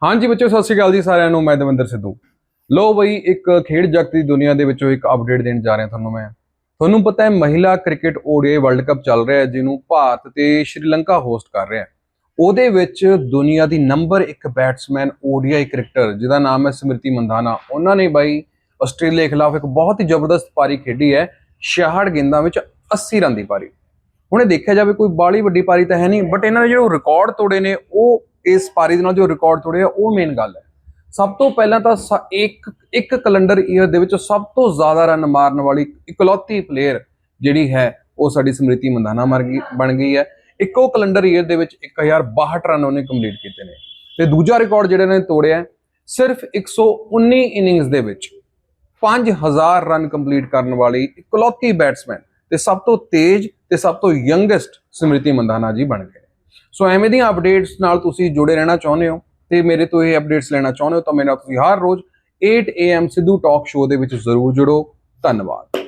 हाँ जी बच्चों, सत श्री अकाल जी साਰਿਆਂ ਨੂੰ। मैं दविंदर सिद्धू। लो बई, एक खेड जगत की दुनिया ਦੇ ਵਿੱਚੋਂ ਇੱਕ ਅਪਡੇਟ ਦੇਣ ਜਾ ਰਿਹਾ ਤੁਹਾਨੂੰ ਪਤਾ ਹੈ ਮਹਿਲਾ ਕ੍ਰਿਕਟ ਓਡੀਆਈ ਵਰਲਡ ਕੱਪ ਚੱਲ ਰਿਹਾ ਹੈ ਜਿਹਨੂੰ ਭਾਰਤ ਤੇ ਸ਼੍ਰੀਲੰਕਾ ਹੋਸਟ ਕਰ ਰਿਹਾ ਹੈ। ਉਹਦੇ ਵਿੱਚ ਦੁਨੀਆ ਦੀ ਨੰਬਰ 1 ਬੈਟਸਮੈਨ ਓਡੀਆਈ ਕ੍ਰਿਕਟਰ ਜਿਹਦਾ ਨਾਮ ਹੈ ਸਮ੍ਰਿਤੀ ਮੰਧਾਨਾ, ਉਹਨਾਂ ਨੇ ਬਾਈ ਆਸਟ੍ਰੇਲੀਆ ਖਿਲਾਫ ਇੱਕ ਬਹੁਤ ਹੀ ਜ਼ਬਰਦਸਤ ਪਾਰੀ ਖੇਡੀ ਹੈ। 66 ਗੇਂਦਾਂ ਵਿੱਚ 80 ਰਨ ਦੀ ਪਾਰੀ। ਹੁਣ ਇਹ ਦੇਖਿਆ ਜਾਵੇ ਕੋਈ ਬਾਲੀ ਵੱਡੀ ਪਾਰੀ ਤਾਂ ਹੈ ਨਹੀਂ, ਬਟ ਇਹਨਾਂ ਨੇ ਜਿਹੜੇ ਰਿਕਾਰਡ ਤੋੜੇ ਨੇ ਉਹ ਇਸ ਪਾਰੀ ਦੇ ਨਾਲ ਜੋ ਰਿਕਾਰਡ ਤੋੜੇ ਆ ਉਹ ਮੇਨ ਗੱਲ ਹੈ। ਸਭ ਤੋਂ ਪਹਿਲਾਂ ਤਾਂ ਇੱਕ ਕੈਲੰਡਰ ਈਅਰ ਦੇ ਵਿੱਚ ਸਭ ਤੋਂ ਜ਼ਿਆਦਾ ਰਨ ਮਾਰਨ ਵਾਲੀ ਇਕਲੌਤੀ ਪਲੇਅਰ ਜਿਹੜੀ ਹੈ ਉਹ ਸਾਡੀ ਸਮ੍ਰਿਤੀ ਮੰਧਾਨਾ ਬਣ ਗਈ ਹੈ। ਇੱਕੋ ਕੈਲੰਡਰ ਈਅਰ ਦੇ ਵਿੱਚ 1062 ਰਨ ਉਹਨੇ ਕੰਪਲੀਟ ਕੀਤੇ ਨੇ। ਤੇ ਦੂਜਾ ਰਿਕਾਰਡ ਜਿਹੜਾ ਨੇ ਤੋੜਿਆ ਸਿਰਫ 119 ਇਨਿੰਗਸ ਦੇ ਵਿੱਚ 5000 ਰਨ ਕੰਪਲੀਟ ਕਰਨ ਵਾਲੀ ਇਕਲੌਤੀ ਬੈਟਸਮੈਨ ਤੇ ਸਭ ਤੋਂ ਤੇਜ਼ ਤੇ ਸਭ ਤੋਂ ਯੰਗੈਸਟ ਸਮ੍ਰਿਤੀ ਮੰਧਾਨਾ ਜੀ ਬਣ ਗਏ। ਸੋ ਐਵੇਂ ਦੀਆਂ ਅਪਡੇਟਸ ਨਾਲ ਤੁਸੀਂ ਜੁੜੇ ਰਹਿਣਾ ਚਾਹੁੰਦੇ ਹੋ ਤੇ ਮੇਰੇ ਤੋਂ ਇਹ ਅਪਡੇਟਸ ਲੈਣਾ ਚਾਹੁੰਦੇ ਹੋ ਤਾਂ ਮੇਰੇ ਨਾਲ ਤੁਸੀਂ ਹਰ ਰੋਜ਼ 8 AM ਸਿੱਧੂ ਟਾਕ ਸ਼ੋਅ ਦੇ ਵਿੱਚ ਜ਼ਰੂਰ ਜੁੜੋ। ਧੰਨਵਾਦ।